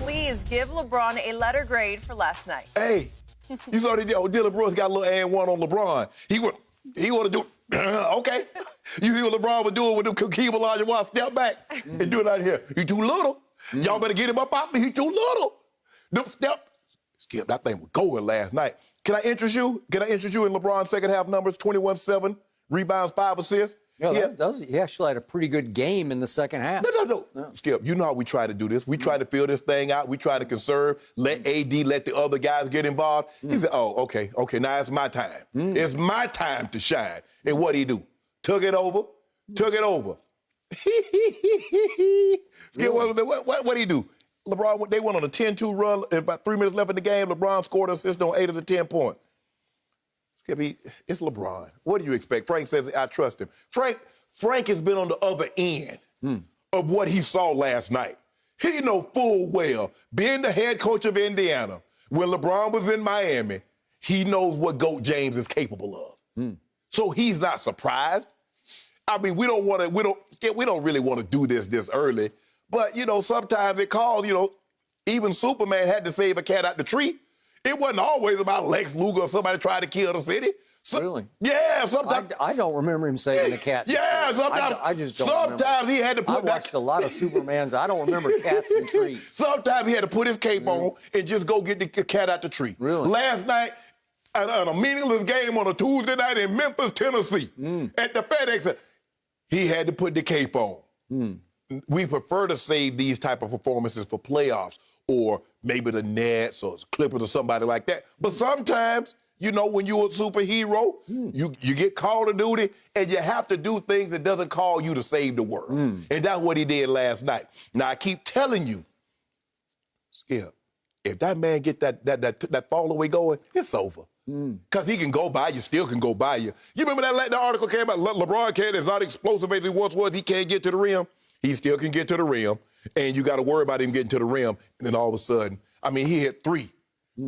please give LeBron a letter grade for last night. Hey, you saw that Dillon Brooks got a little and one on LeBron. He want to do it. Okay. You see what LeBron was doing with them Hakeem Olajuwon step back and do it out here. He too little. Y'all better get him up out me. He too little. Them Skip, that thing was going last night. Can I interest you? In LeBron's second half numbers? 21-7, rebounds, 5 assists. Yeah, he actually had a pretty good game in the second half. No. Skip, you know how we try to do this. We try to fill this thing out. We try to conserve, let AD, let the other guys get involved. He said, oh, okay, now it's my time. It's my time to shine. And what'd he do? Took it over. Skip, what'd he do? LeBron, they went on a 10-2 run. About 3 minutes left in the game. LeBron scored an assist on 8 of the 10 points. Skippy, it's LeBron. What do you expect? Frank says, I trust him. Frank has been on the other end of what he saw last night. He know full well, being the head coach of Indiana, when LeBron was in Miami, he knows what GOAT James is capable of. So he's not surprised. I mean, we don't really want to do this early, but, sometimes it calls, even Superman had to save a cat out the tree. It wasn't always about Lex Luger or somebody trying to kill the city. Really? Yeah, sometimes. I don't remember him saving the cat. Yeah, sometimes. I just don't Sometimes remember. he had to put I watched a lot of Supermans. I don't remember cats and trees. Sometimes he had to put his cape on and just go get the cat out the tree. Really? Last night, at a meaningless game on a Tuesday night in Memphis, Tennessee, at the FedEx, he had to put the cape on. We prefer to save these type of performances for playoffs or maybe the Nets or Clippers or somebody like that. But sometimes, when you're a superhero, you get called to duty and you have to do things that doesn't call you to save the world. And that's what he did last night. Now, I keep telling you, Skip, if that man get that fall away going, it's over. Because he can go by you, still can go by you. You remember that article came out, LeBron is not explosive as he once was, he can't get to the rim. He still can get to the rim, and you got to worry about him getting to the rim. And then all of a sudden, he hit 3.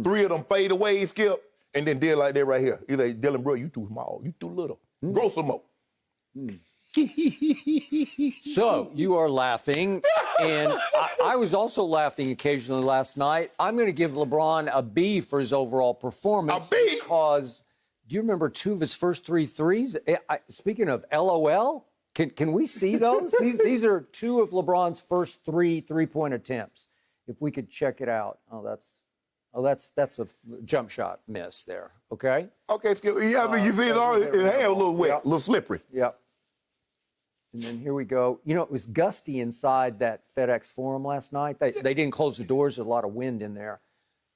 3 of them fade away, Skip, and then did like that right here. He's like, Dillon Brooks, you too small, you too little. Grow some more. So you are laughing, and I was also laughing occasionally last night. I'm going to give LeBron a B for his overall performance. A B? Because do you remember 2 of his first 3 threes? Speaking of LOL, can we see those? These are 2 of LeBron's first 3 three-point attempts. If we could check it out. That's a jump shot miss there. Okay. Okay, Skip. Yeah, you see his hand a little wet, a little slippery. Yep. And then here we go. It was gusty inside that FedEx Forum last night. They didn't close the doors. There's a lot of wind in there.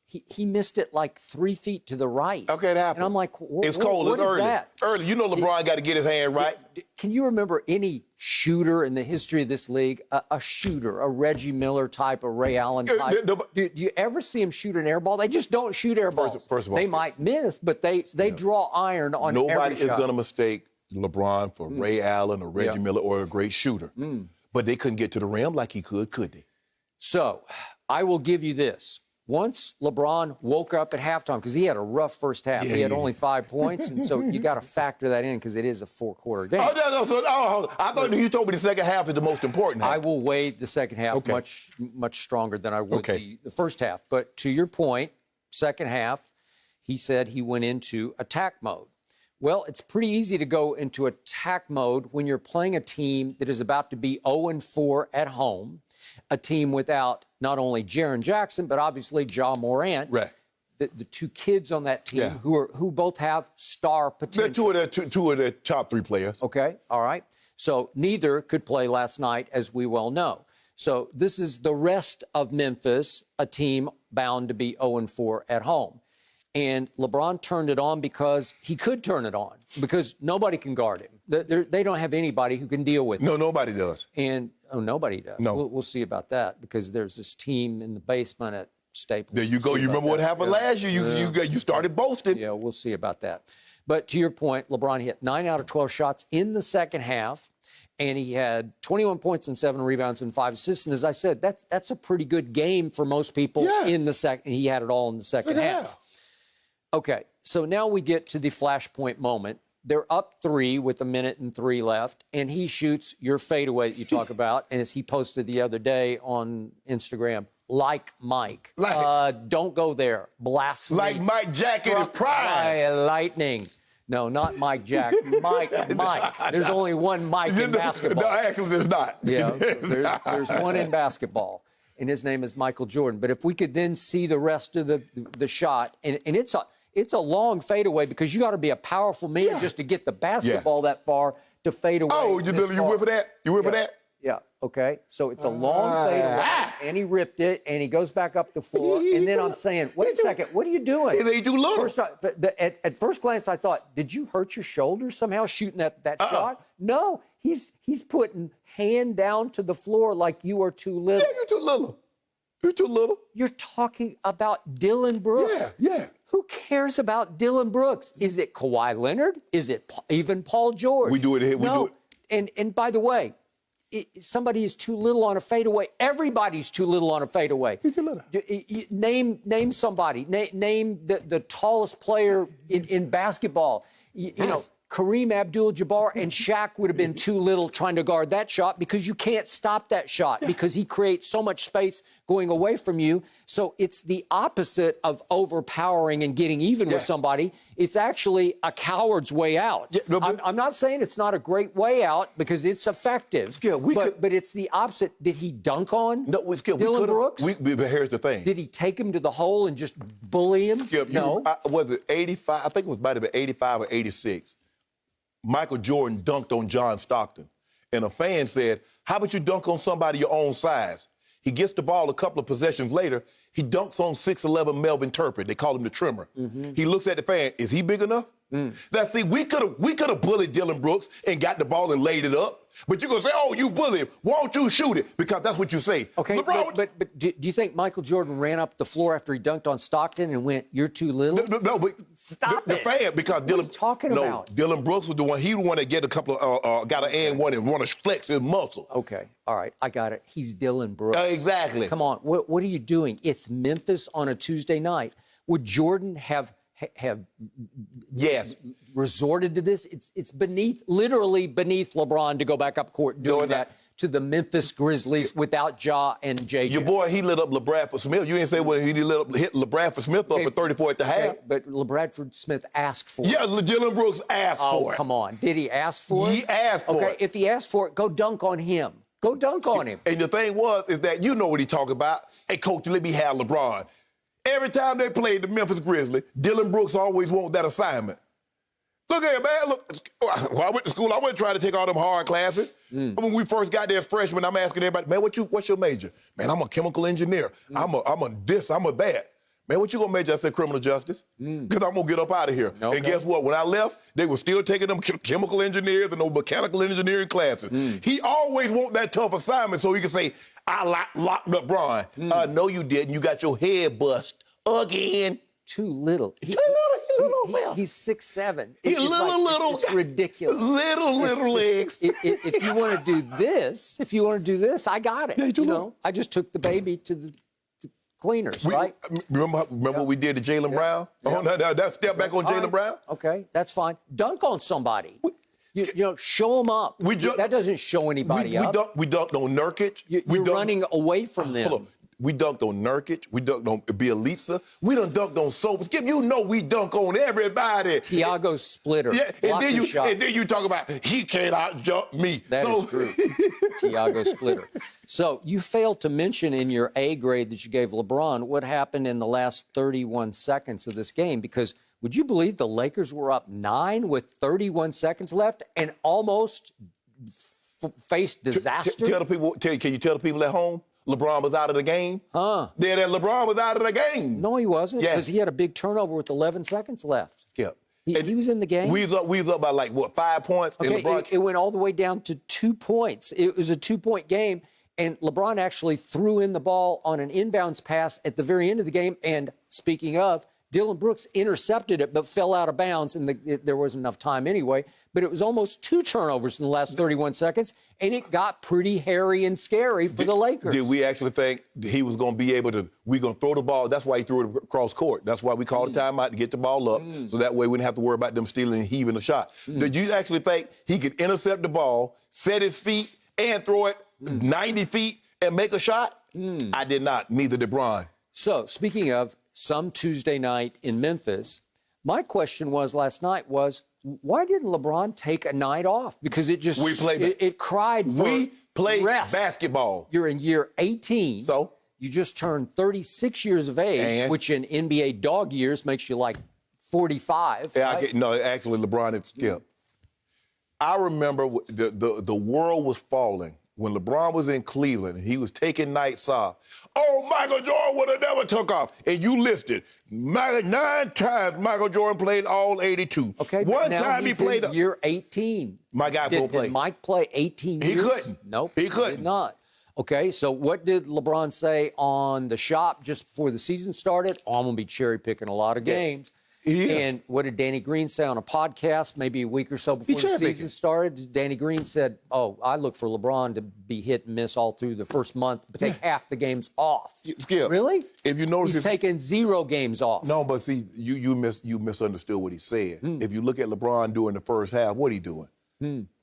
He missed it like 3 feet to the right. Okay, it happened. And I'm like, it's cold. It's early. That? Early. LeBron got to get his hand right. Can you remember any shooter in the history of this league, a shooter, a Reggie Miller type, a Ray Allen type? Do you ever see him shoot an air ball? They just don't shoot air balls. First of all, they might miss, but they draw iron on every shot. Nobody is going to mistake LeBron for Ray Allen or Reggie Miller or a great shooter. But they couldn't get to the rim like he could they? So I will give you this. Once LeBron woke up at halftime, because he had a rough first half. He had only 5 points, and so you got to factor that in because it is a 4-quarter game. I thought you told me the second half is the most important half. I will weigh the second half much stronger than I would the first half. But to your point, second half, he said he went into attack mode. Well, it's pretty easy to go into attack mode when you're playing a team that is about to be 0-4 at home, a team without not only Jaren Jackson, but obviously Ja Morant. Right. The 2 kids on that team who both have star potential. They're two of the top 3 players. Okay, all right. So neither could play last night, as we well know. So this is the rest of Memphis, a team bound to be 0-4 at home. And LeBron turned it on because he could turn it on, because nobody can guard him. They don't have anybody who can deal with him. No, nobody does. And nobody does. No. We'll see about that, because there's this team in the basement at Staples. There you go. You remember what happened last year? You started boasting. Yeah, we'll see about that. But to your point, LeBron hit 9 out of 12 shots in the second half, and he had 21 points and 7 rebounds and 5 assists. And as I said, that's a pretty good game for most people in the second. He had it all in the second half. Okay, so now we get to the flashpoint moment. They're up 3 with 1 minute and 3 left, and he shoots your fadeaway that you talk about. And as he posted the other day on Instagram, like Mike. Don't go there. Blasphemy. Like Mike Jack in his prime. By lightning. No, not Mike Jack. Mike. There's only one Mike in basketball. No, actually, there's not. Yeah, there's one in basketball, and his name is Michael Jordan. But if we could then see the rest of the shot, and it's a long fadeaway because you got to be a powerful man just to get the basketball that far to fade away. Oh, you whip for that? You whip for that? Yeah, okay. So it's a long fadeaway, and he ripped it, and he goes back up the floor. And then I'm saying, wait a second, what are you doing? They do little. First, at first glance, I thought, did you hurt your shoulder somehow shooting that shot? No, he's putting hand down to the floor like you are too little. Yeah, you're too little. You're too little. You're talking about Dillon Brooks. Yeah. Who cares about Dillon Brooks? Is it Kawhi Leonard? Is it even Paul George? We do it here. No. And by the way, somebody is too little on a fadeaway. Everybody's too little on a fadeaway. You're too little. Name somebody. Name the tallest player in basketball. You know, Kareem Abdul-Jabbar and Shaq would have been too little trying to guard that shot because you can't stop that shot because he creates so much space going away from you. So it's the opposite of overpowering and getting even with somebody. It's actually a coward's way out. Yeah, no, I'm not saying it's not a great way out because it's effective, but it's the opposite. Did he dunk on Dillon Brooks? But here's the thing. Did he take him to the hole and just bully him? No. Was it 85? I think it might have been 85 or 86. Michael Jordan dunked on John Stockton. And a fan said, how about you dunk on somebody your own size? He gets the ball a couple of possessions later. He dunks on 6'11" Melvin Turpin. They call him the trimmer. He looks at the fan. Is he big enough? Now, see, we could have bullied Dillon Brooks and got the ball and laid it up. But you're going to say, oh, you bully him. Won't you shoot it? Because that's what you say. Okay, LeBron, but do you think Michael Jordan ran up the floor after he dunked on Stockton and went, you're too little? No, but Stop the fan, because what are you talking about? Dillon Brooks was the one. He the one that get a couple of, got an and one and want to flex his muscle. Okay, all right, I got it. He's Dillon Brooks. Exactly. Come on, what are you doing? It's Memphis on a Tuesday night. Would Jordan have resorted to this? It's literally beneath LeBron to go back up court doing that to the Memphis Grizzlies without Ja and JJ. Your boy, he lit up LeBradford Smith. You didn't say when he hit LeBradford Smith up for 34 at the half. But LeBradford Smith asked for it. Yeah, Dillon Brooks asked for it. Oh, come on. Did he ask for it? He asked for it. Okay, if he asked for it, go dunk on him. Go dunk on him. And the thing is that you know what he talking about. Hey, coach, let me have LeBron. Every time they played the Memphis Grizzlies, Dillon Brooks always want that assignment. Look here, man. Look, when I went to school, I wasn't trying to take all them hard classes. When we first got there as freshmen, I'm asking everybody, man, what's your major? Man, I'm a chemical engineer. I'm a this, I'm a that. Man, what you gonna major? I said criminal justice. Because I'm gonna get up out of here. Okay. And guess what? When I left, they were still taking them chemical engineers and those mechanical engineering classes. He always want that tough assignment so he can say, I locked up Bron. No, you didn't. You got your head bust again. Too little. He's 6'7". He's little. It's ridiculous. Little legs. If you want to do this, I got it. Yeah, I just took the baby to the cleaners, right? Remember what we did to Jaylen Brown? Yeah. Oh, that step back on Jaylen Brown? Okay, that's fine. Dunk on somebody. Show them up. That doesn't show anybody up. We dunked on Nurkic. You're running away from them. Hold on. We dunked on Nurkic. We dunked on Bielitsa. We done dunked on Sobers. You know we dunk on everybody. Tiago Splitter. Yeah, and then you talk about he can't out-jump me. That is true. Tiago Splitter. So you failed to mention in your A grade that you gave LeBron what happened in the last 31 seconds of this game, because would you believe the Lakers were up 9 with 31 seconds left and almost faced disaster? Can you tell the people at home? LeBron was out of the game. Huh? Yeah, that LeBron was out of the game. No, he wasn't. Because he had a big turnover with 11 seconds left. Skip. He was in the game. We was up by 5 points. Okay, and LeBron it went all the way down to 2 points. It was a 2-point game, and LeBron actually threw in the ball on an inbounds pass at the very end of the game. And speaking of, Dillon Brooks intercepted it but fell out of bounds, and there wasn't enough time anyway. But it was almost 2 turnovers in the last 31 seconds, and it got pretty hairy and scary for the Lakers. Did we actually think he was going to be able to, we're going to throw the ball? That's why he threw it across court. That's why we called a timeout to get the ball up, so that way we didn't have to worry about them stealing and heaving a shot. Did you actually think he could intercept the ball, set his feet, and throw it 90 feet and make a shot? I did not. Neither did Bron. So, speaking of some Tuesday night in Memphis, my question was last night was, why didn't LeBron take a night off? Because it just it cried for we play rest. basketball. You're in year 18. So you just turned 36 years of age, and? which in NBA dog years makes you like 45. Yeah, right? no, actually, LeBron had skipped. I remember the world was falling when LeBron was in Cleveland and he was taking nights off. Oh, Michael Jordan would have never took off. And you listed 9 times Michael Jordan played all 82. Okay, one now time he's he played in year 18. My guy did play. Mike play 18 years? He couldn't. Nope. He couldn't. Did not. Okay, so what did LeBron say on the shop just before the season started? Oh, I'm going to be cherry picking a lot of games. And what did Danny Green say on a podcast maybe a week or so before the season started? Danny Green said, oh, I look for LeBron to be hit and miss all through the first month, but take half the games off. Skip. Really? If you notice, he's taking 0 games off. No, but see, you misunderstood what he said. If you look at LeBron during the first half, what he doing?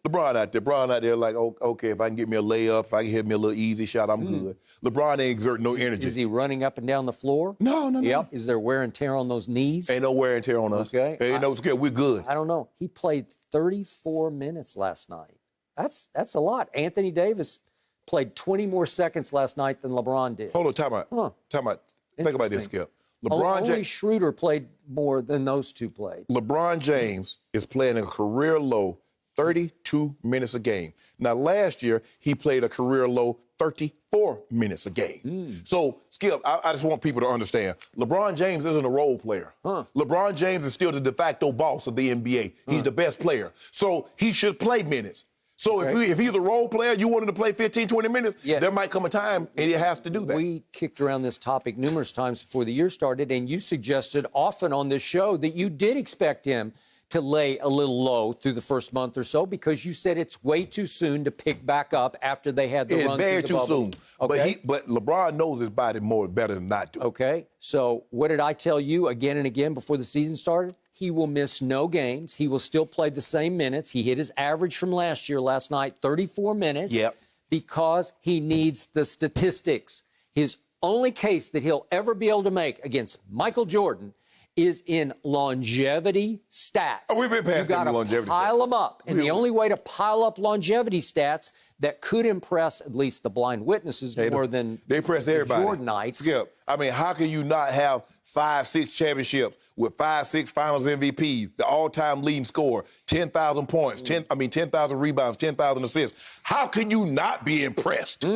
LeBron out there like, oh, okay, if I can get me a layup, if I can hit me a little easy shot, I'm good. LeBron ain't exerting no energy. Is he running up and down the floor? No. Yep. Is there wear and tear on those knees? Ain't no wear and tear on us. Okay. Ain't no scare. We're good. I don't know. He played 34 minutes last night. That's a lot. Anthony Davis played 20 more seconds last night than LeBron did. Hold on, time out. Time out. Think about this, Skip. Only Schroeder played more than those two played. LeBron James is playing a career low 32 minutes a game. Now, last year, he played a career low 34 minutes a game. So, Skip, I just want people to understand, LeBron James isn't a role player. LeBron James is still the de facto boss of the NBA. He's the best player. So, he should play minutes. So, if he's a role player, you want him to play 15, 20 minutes, there might come a time and he has to do that. We kicked around this topic numerous times before the year started, and you suggested often on this show that you did expect him to lay a little low through the first month or so because you said it's way too soon to pick back up after they had the run very through the too bubble. soon. Okay. But LeBron knows his body better than I do. Okay. So what did I tell you again and again before the season started? He will miss no games. He will still play the same minutes. He hit his average from last year, last night, 34 minutes. Yep. Because he needs the statistics. His only case that he'll ever be able to make against Michael Jordan is in longevity stats. Oh, we've been past the longevity stats. Pile them up. And the only way to pile up longevity stats that could impress at least the blind witnesses more than they impress everybody. Jordanites. Skip, I mean, how can you not have 5-6 championships with 5-6 finals MVPs, the all-time leading scorer, 10,000 points, 10,000 rebounds, 10,000 assists? How can you not be impressed?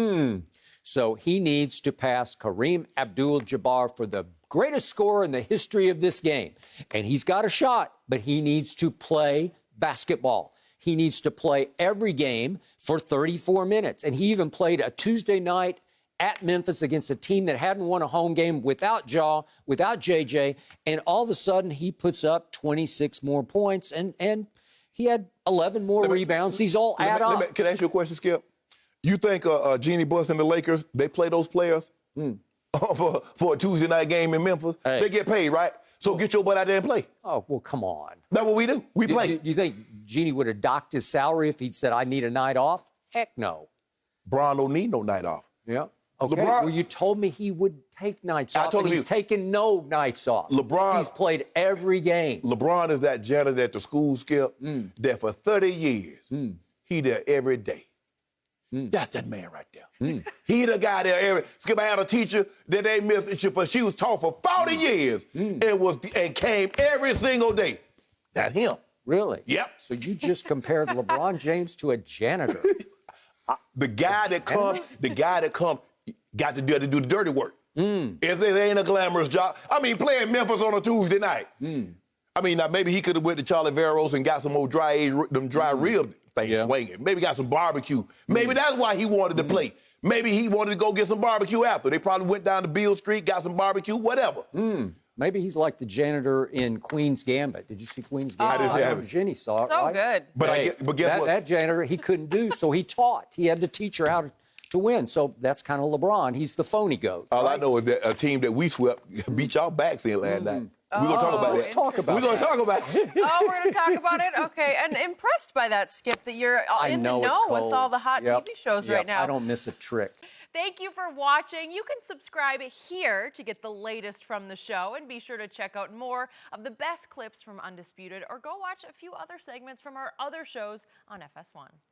So he needs to pass Kareem Abdul-Jabbar for the greatest scorer in the history of this game. And he's got a shot, but he needs to play basketball. He needs to play every game for 34 minutes. And he even played a Tuesday night at Memphis against a team that hadn't won a home game without Ja, without JJ. And all of a sudden, he puts up 26 more points, and he had 11 more rebounds. These all add up. Can I ask you a question, Skip? You think Jeannie Buss and the Lakers, they play those players for a Tuesday night game in Memphis? Hey. They get paid, right? So get your butt out there and play. Oh, well, come on. That's what we do. We play. You think Jeannie would have docked his salary if he'd said, I need a night off? Heck no. Bron don't need no night off. Yeah. Okay. LeBron, well, you told me he would take nights off, and he's taken no nights off. He's played every game. LeBron is that janitor at the school, Skip, that for 30 years, he there every day. That's that man right there. He the guy there. Skip, I had a teacher that they missed, but she was taught for 40 years and came every single day. That's him. Really? Yep. So you just compared LeBron James to a janitor. The guy that come got to do the dirty work. If it ain't a glamorous job. I mean, playing Memphis on a Tuesday night. I mean, now maybe he could have went to Charlie Veros and got some old dry rib things swinging. Maybe got some barbecue. Maybe that's why he wanted to play. Maybe he wanted to go get some barbecue after. They probably went down to Beale Street, got some barbecue, whatever. Maybe he's like the janitor in Queen's Gambit. Did you see Queen's Gambit? I didn't see it. Jenny saw it, So right? good. But guess what? That janitor, he couldn't do, so he taught. He had to teach her how to win. So that's kind of LeBron. He's the phony goat. All I know is that a team that we swept beat y'all backs in last night. We're going to talk about Let's talk about We're going to talk about it. Oh, we're going to talk about it? Okay. And impressed by that, Skip, that you're in the know with all the hot TV shows right now. I don't miss a trick. Thank you for watching. You can subscribe here to get the latest from the show, and be sure to check out more of the best clips from Undisputed, or go watch a few other segments from our other shows on FS1.